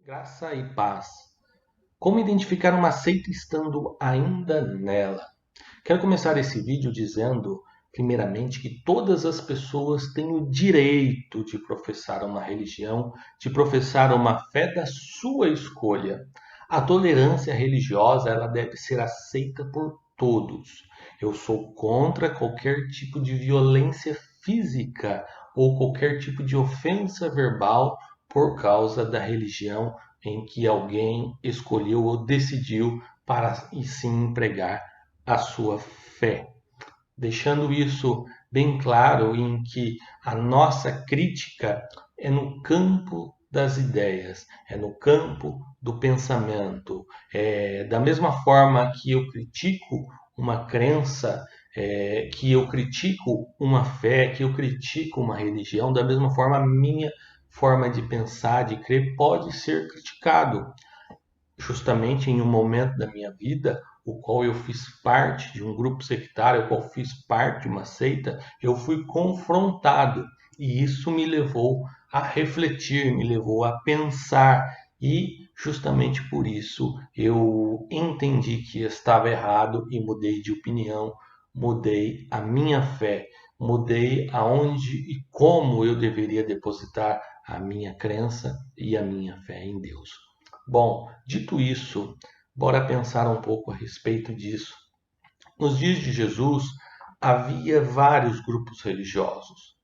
Graça e paz. Como identificar uma seita estando ainda nela? Quero começar esse vídeo dizendo, primeiramente, que todas as pessoas têm o direito de professar uma religião, de professar uma fé da sua escolha. A tolerância religiosa, ela deve ser aceita por todos. Eu sou contra qualquer tipo de violência física ou qualquer tipo de ofensa verbal por causa da religião em que alguém escolheu ou decidiu para e sim empregar a sua fé. Deixando isso bem claro em que a nossa crítica é no campo das ideias, é no campo do pensamento. Da mesma forma que eu critico uma crença, que eu critico uma fé, que eu critico uma religião, da mesma forma a minha forma de pensar, de crer, pode ser criticado justamente em um momento da minha vida, o qual eu fiz parte de um grupo sectário, o qual fiz parte de uma seita, eu fui confrontado e isso me levou a refletir, me levou a pensar e justamente por isso eu entendi que estava errado e mudei de opinião, mudei a minha fé, mudei aonde e como eu deveria depositar a minha crença e a minha fé em Deus. Bom, dito isso, bora pensar um pouco a respeito disso. Nos dias de Jesus, havia vários grupos religiosos.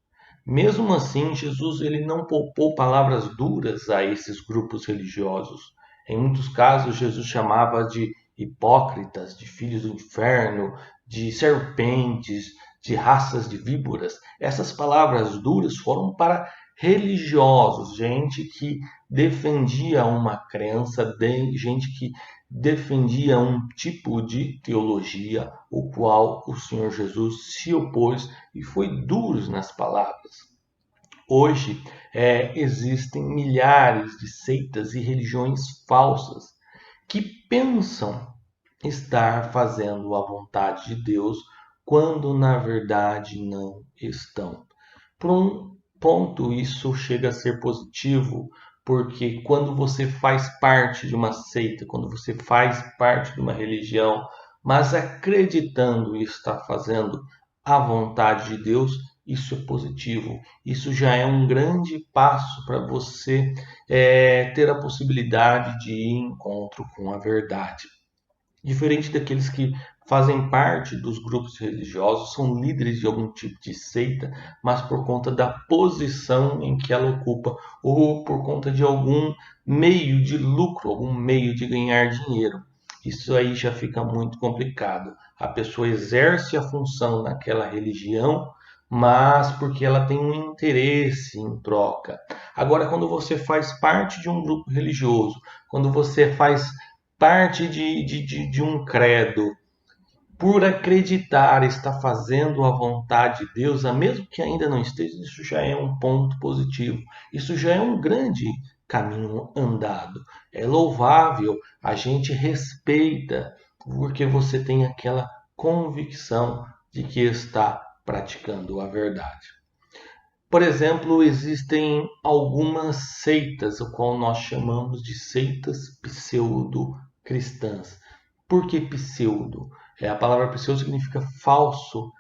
Mesmo assim, Jesus ele não poupou palavras duras a esses grupos religiosos. Em muitos casos, Jesus chamava de hipócritas, de filhos do inferno, de serpentes, de raças de víboras. Essas palavras duras foram para religiosos, gente que defendia uma crença, gente que defendia um tipo de teologia, o qual o Senhor Jesus se opôs e foi duro nas palavras. Hoje existem milhares de seitas e religiões falsas que pensam estar fazendo a vontade de Deus quando na verdade não estão. Por um ponto, isso chega a ser positivo, porque quando você faz parte de uma seita, quando você faz parte de uma religião, mas acreditando e está fazendo a vontade de Deus, isso é positivo. Isso já é um grande passo para você ter a possibilidade de ir em encontro com a verdade. Diferente daqueles que fazem parte dos grupos religiosos, são líderes de algum tipo de seita, mas por conta da posição em que ela ocupa, ou por conta de algum meio de lucro, algum meio de ganhar dinheiro. Isso aí já fica muito complicado. A pessoa exerce a função naquela religião, mas porque ela tem um interesse em troca. Agora, quando você faz parte de um grupo religioso, quando você faz parte de um credo, por acreditar estar fazendo a vontade de Deus, mesmo que ainda não esteja, isso já é um ponto positivo. Isso já é um grande caminho andado. É louvável, a gente respeita, porque você tem aquela convicção de que está praticando a verdade. Por exemplo, existem algumas seitas, o qual nós chamamos de seitas pseudo-cristãs. Por que pseudo? A palavra pseudo significa falso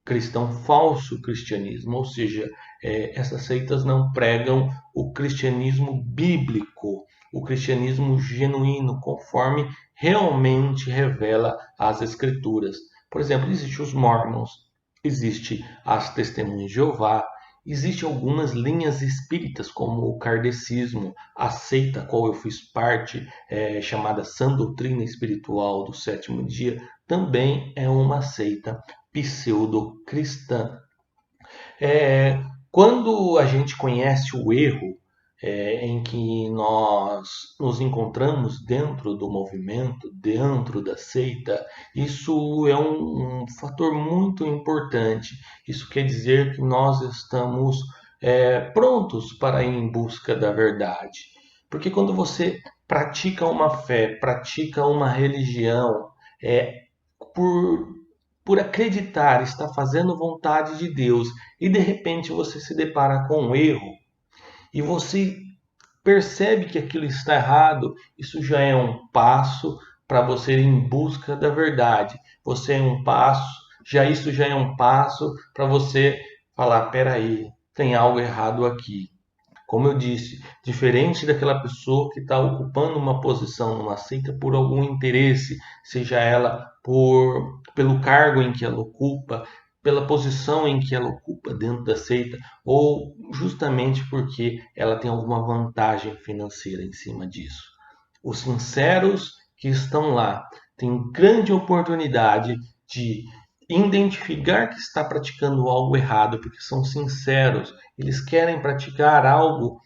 cristão, falso cristianismo, ou seja, essas seitas não pregam o cristianismo bíblico, o cristianismo genuíno, conforme realmente revela as escrituras. Por exemplo, existem os Mormons, existe as Testemunhas de Jeová, existem algumas linhas espíritas, como o kardecismo, a seita a qual eu fiz parte, chamada Sã Doutrina Espiritual do Sétimo Dia, também é uma seita pseudo-cristã. Quando a gente conhece o erro em que nós nos encontramos dentro do movimento, dentro da seita, isso é um fator muito importante. Isso quer dizer que nós estamos prontos para ir em busca da verdade. Porque quando você pratica uma fé, pratica uma religião, é, por por acreditar, estar fazendo vontade de Deus e de repente você se depara com um erro e você percebe que aquilo está errado, isso já é um passo para você ir em busca da verdade. Isso já é um passo para você falar, peraí, tem algo errado aqui. Como eu disse, diferente daquela pessoa que está ocupando uma posição numa seita por algum interesse, seja ela pelo cargo em que ela ocupa, pela posição em que ela ocupa dentro da seita, ou justamente porque ela tem alguma vantagem financeira em cima disso. Os sinceros que estão lá têm grande oportunidade de identificar que está praticando algo errado, porque são sinceros, eles querem praticar algo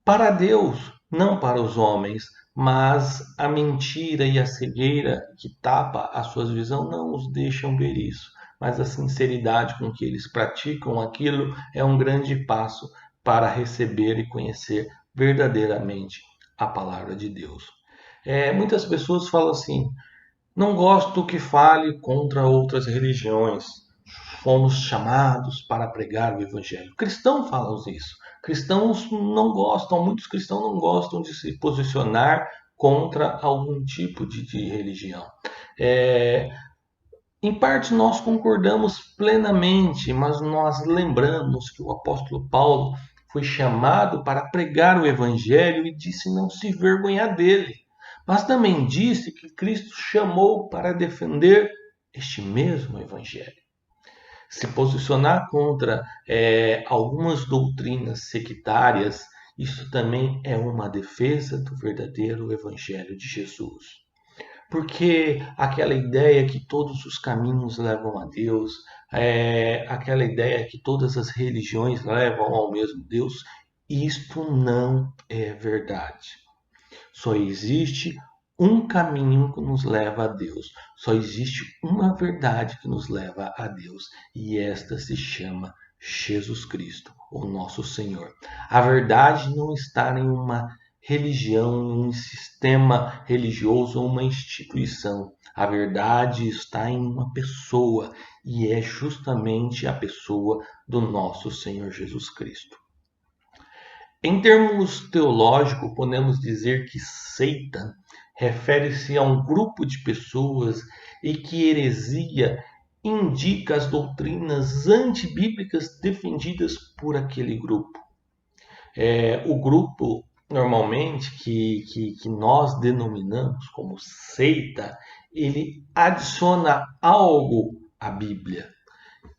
para Deus, não para os homens, mas a mentira e a cegueira que tapa as suas visões não os deixam ver isso. Mas a sinceridade com que eles praticam aquilo é um grande passo para receber e conhecer verdadeiramente a palavra de Deus. Muitas pessoas falam assim: não gosto que fale contra outras religiões. Fomos chamados para pregar o evangelho. Cristãos falam isso. Muitos cristãos não gostam de se posicionar contra algum tipo de religião. Em parte nós concordamos plenamente, mas nós lembramos que o apóstolo Paulo foi chamado para pregar o evangelho e disse não se vergonhar dele. Mas também disse que Cristo chamou para defender este mesmo evangelho. Se posicionar contra algumas doutrinas sectárias, isso também é uma defesa do verdadeiro evangelho de Jesus. Porque aquela ideia que todos os caminhos levam a Deus, aquela ideia que todas as religiões levam ao mesmo Deus, isto não é verdade. Só existe um caminho que nos leva a Deus. Só existe uma verdade que nos leva a Deus. E esta se chama Jesus Cristo, o nosso Senhor. A verdade não está em uma religião, em um sistema religioso ou uma instituição. A verdade está em uma pessoa. E é justamente a pessoa do nosso Senhor Jesus Cristo. Em termos teológicos, podemos dizer que seita refere-se a um grupo de pessoas e que heresia indica as doutrinas antibíblicas defendidas por aquele grupo. O grupo, normalmente, que nós denominamos como seita, ele adiciona algo à Bíblia.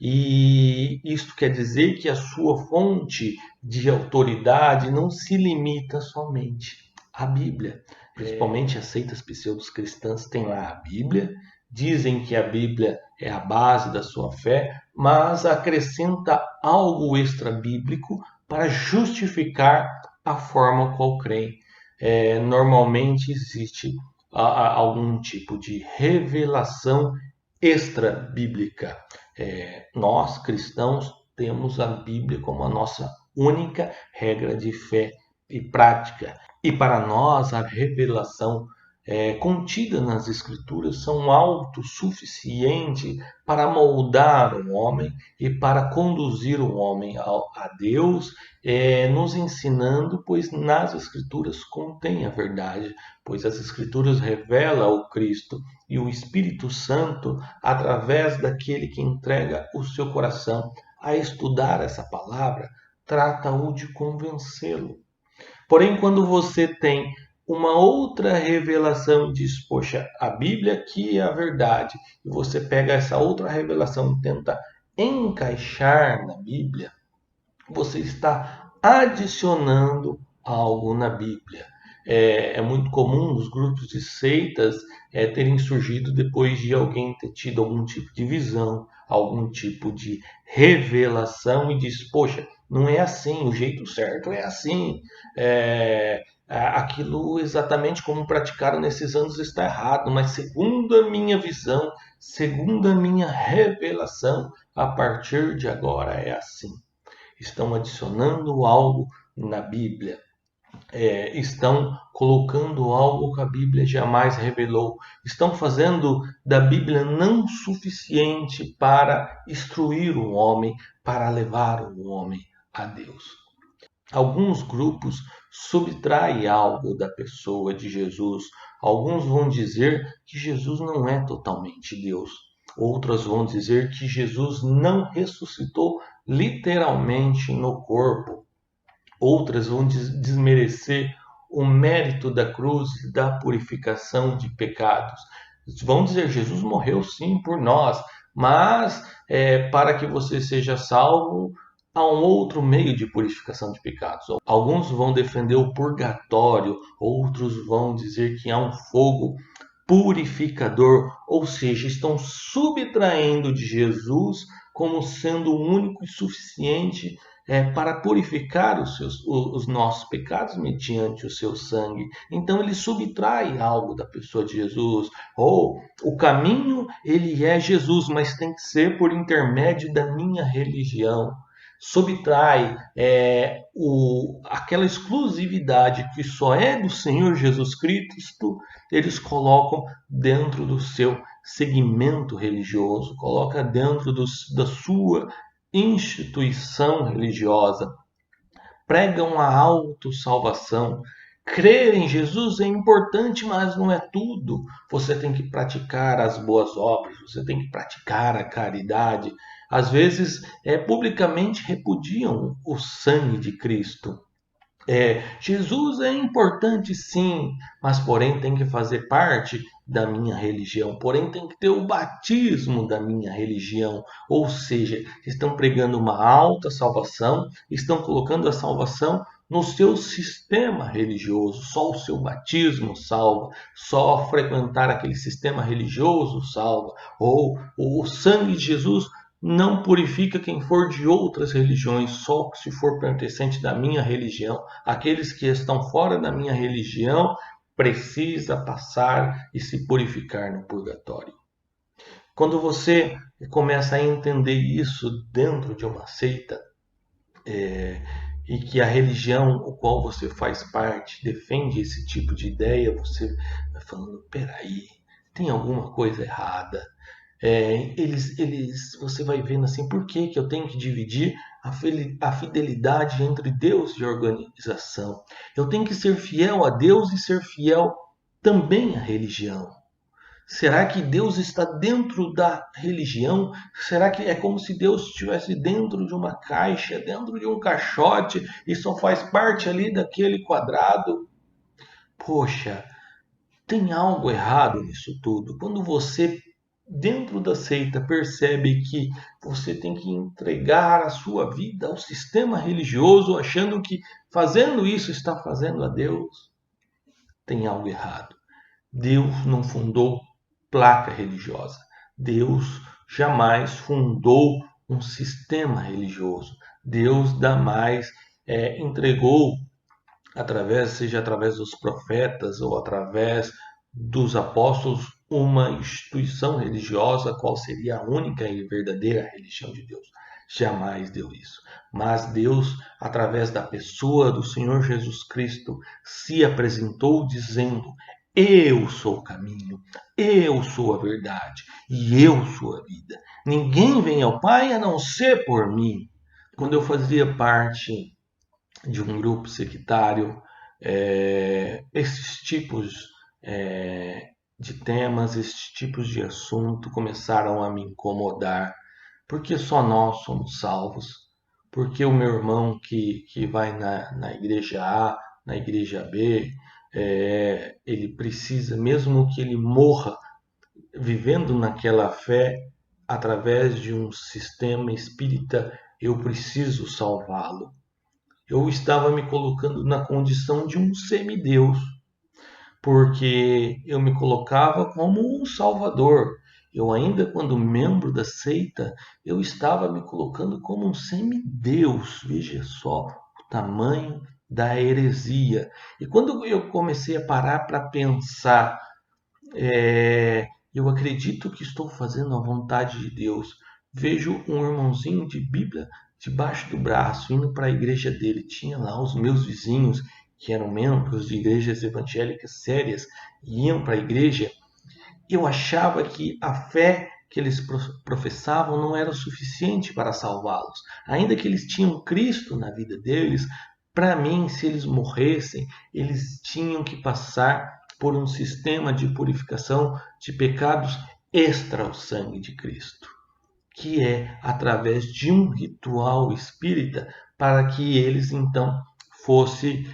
E isto quer dizer que a sua fonte de autoridade não se limita somente à Bíblia. Principalmente as seitas pseudo-cristãs têm lá a Bíblia, dizem que a Bíblia é a base da sua fé, mas acrescenta algo extra-bíblico para justificar a forma qual creem. Normalmente existe algum tipo de revelação extra-bíblica. Nós, cristãos, temos a Bíblia como a nossa única regra de fé e prática. E para nós, a revelação contida nas Escrituras são autossuficientes para moldar o homem e para conduzir o homem a Deus, nos ensinando, pois nas Escrituras contém a verdade, pois as Escrituras revelam o Cristo e o Espírito Santo através daquele que entrega o seu coração a estudar essa palavra, trata-o de convencê-lo. Porém, quando você tem uma outra revelação e diz, poxa, a Bíblia aqui é a verdade, e você pega essa outra revelação e tenta encaixar na Bíblia, você está adicionando algo na Bíblia. É muito comum os grupos de seitas terem surgido depois de alguém ter tido algum tipo de visão, algum tipo de revelação e diz, poxa, não é assim, o jeito certo é assim. Aquilo exatamente como praticaram nesses anos está errado, mas segundo a minha visão, segundo a minha revelação, a partir de agora é assim. Estão adicionando algo na Bíblia. Estão colocando algo que a Bíblia jamais revelou. Estão fazendo da Bíblia não suficiente para instruir o homem, para levar o homem a Deus. Alguns grupos subtraem algo da pessoa de Jesus. Alguns vão dizer que Jesus não é totalmente Deus. Outros vão dizer que Jesus não ressuscitou literalmente no corpo. Outras vão desmerecer o mérito da cruz e da purificação de pecados. Vão dizer, Jesus morreu sim por nós, mas para que você seja salvo, há um outro meio de purificação de pecados. Alguns vão defender o purgatório, outros vão dizer que há um fogo purificador, ou seja, estão subtraindo de Jesus como sendo o único e suficiente para purificar os nossos pecados mediante o seu sangue. Então ele subtrai algo da pessoa de Jesus. Ou o caminho, ele é Jesus, mas tem que ser por intermédio da minha religião. Subtrai aquela exclusividade que só é do Senhor Jesus Cristo, eles colocam dentro do seu segmento religioso, coloca dentro da sua instituição religiosa, pregam a autossalvação. Crer em Jesus é importante, mas não é tudo. Você tem que praticar as boas obras, você tem que praticar a caridade. Às vezes, publicamente repudiam o sangue de Cristo. Jesus é importante sim, mas porém tem que fazer parte da minha religião, porém tem que ter o batismo da minha religião, ou seja, estão pregando uma alta salvação, estão colocando a salvação no seu sistema religioso, só o seu batismo salva, só frequentar aquele sistema religioso salva, ou o sangue de Jesus não purifica quem for de outras religiões, só se for pertencente da minha religião. Aqueles que estão fora da minha religião precisa passar e se purificar no purgatório. Quando você começa a entender isso dentro de uma seita, e que a religião o qual você faz parte defende esse tipo de ideia, você vai falando, peraí, tem alguma coisa errada. Você vai vendo assim, por que eu tenho que dividir a fidelidade entre Deus e a organização? Eu tenho que ser fiel a Deus e ser fiel também à religião. Será que Deus está dentro da religião? Será que é como se Deus estivesse dentro de uma caixa, dentro de um caixote e só faz parte ali daquele quadrado? Poxa, tem algo errado nisso tudo. Quando você dentro da seita percebe que você tem que entregar a sua vida ao sistema religioso, achando que fazendo isso está fazendo a Deus, tem algo errado. Deus não fundou placa religiosa. Deus jamais fundou um sistema religioso. Deus jamais entregou, seja através dos profetas ou através dos apóstolos, uma instituição religiosa, qual seria a única e verdadeira religião de Deus. Jamais deu isso. Mas Deus, através da pessoa do Senhor Jesus Cristo, se apresentou dizendo: eu sou o caminho, eu sou a verdade e eu sou a vida. Ninguém vem ao Pai a não ser por mim. Quando eu fazia parte de um grupo sectário, esses tipos de temas, esses tipos de assunto começaram a me incomodar, porque só nós somos salvos, porque o meu irmão que vai na igreja A, na igreja B, ele precisa, mesmo que ele morra vivendo naquela fé, através de um sistema espírita, eu preciso salvá-lo. Eu estava me colocando na condição de um semideus, porque eu me colocava como um salvador. Eu ainda, quando membro da seita, eu estava me colocando como um semideus. Veja só o tamanho da heresia. E quando eu comecei a parar para pensar, eu acredito que estou fazendo a vontade de Deus. Vejo um irmãozinho de Bíblia debaixo do braço, indo para a igreja dele. Tinha lá os meus vizinhos, que eram membros de igrejas evangélicas sérias, e iam para a igreja. Eu achava que a fé que eles professavam não era o suficiente para salvá-los. Ainda que eles tinham Cristo na vida deles, Para mim, se eles morressem, eles tinham que passar por um sistema de purificação de pecados extra ao sangue de Cristo, que é através de um ritual espírita, para que eles então fossem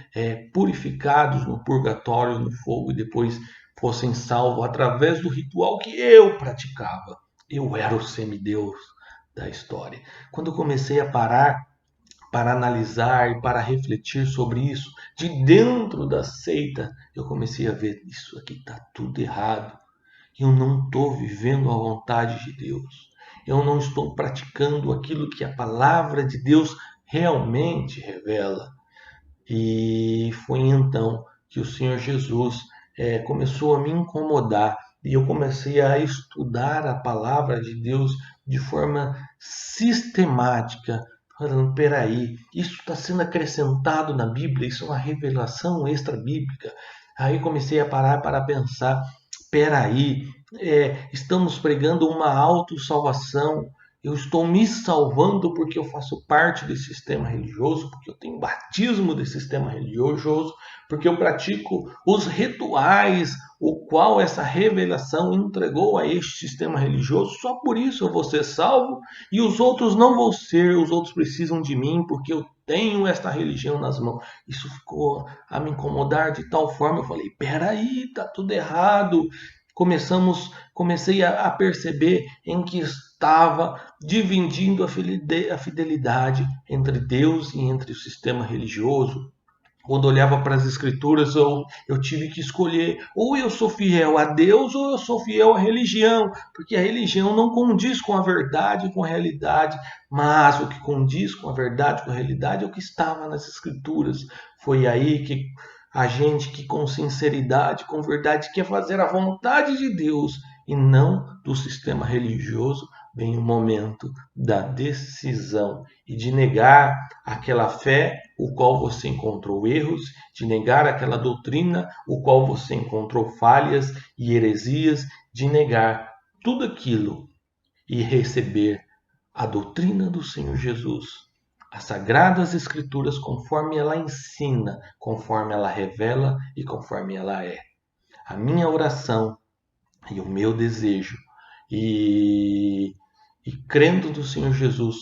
purificados no purgatório, no fogo, e depois fossem salvos através do ritual que eu praticava. Eu era o semideus da história. Quando eu comecei a parar para analisar e para refletir sobre isso, de dentro da seita, eu comecei a ver: isso aqui está tudo errado. Eu não estou vivendo a vontade de Deus. Eu não estou praticando aquilo que a palavra de Deus realmente revela. E foi então que o Senhor Jesus começou a me incomodar e eu comecei a estudar a palavra de Deus de forma sistemática, falando: peraí, isso está sendo acrescentado na Bíblia, isso é uma revelação extra-bíblica. Aí comecei a parar para pensar: peraí, estamos pregando uma autossalvação. Eu estou me salvando porque eu faço parte desse sistema religioso, porque eu tenho batismo desse sistema religioso, porque eu pratico os rituais, o qual essa revelação entregou a este sistema religioso. Só por isso eu vou ser salvo e os outros não vão ser, os outros precisam de mim porque eu tenho esta religião nas mãos. Isso ficou a me incomodar de tal forma, eu falei: peraí, tá tudo errado. Comecei a perceber em que estava dividindo a fidelidade entre Deus e entre o sistema religioso. Quando olhava para as escrituras, eu tive que escolher: ou eu sou fiel a Deus ou eu sou fiel à religião, porque a religião não condiz com a verdade e com a realidade, mas o que condiz com a verdade e com a realidade é o que estava nas escrituras. Foi aí que a gente que com sinceridade, com verdade, quer fazer a vontade de Deus e não do sistema religioso, vem o momento da decisão e de negar aquela fé o qual você encontrou erros, de negar aquela doutrina o qual você encontrou falhas e heresias, de negar tudo aquilo e receber a doutrina do Senhor Jesus, as sagradas escrituras conforme ela ensina, conforme ela revela e conforme ela é. A minha oração e o meu desejo, e crendo no Senhor Jesus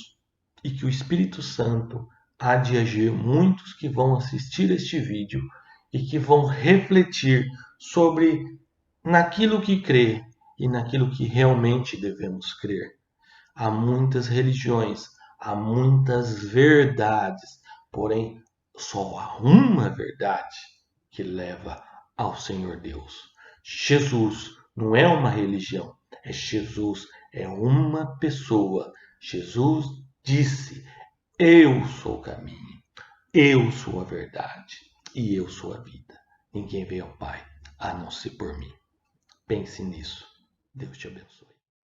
e que o Espírito Santo há de agir, muitos que vão assistir este vídeo e que vão refletir sobre naquilo que crê e naquilo que realmente devemos crer. Há muitas religiões, há muitas verdades, porém só há uma verdade que leva ao Senhor Deus. Jesus não é uma religião, é Jesus, é uma pessoa. Jesus disse: eu sou o caminho, eu sou a verdade e eu sou a vida. Ninguém veio ao Pai a não ser por mim. Pense nisso. Deus te abençoe.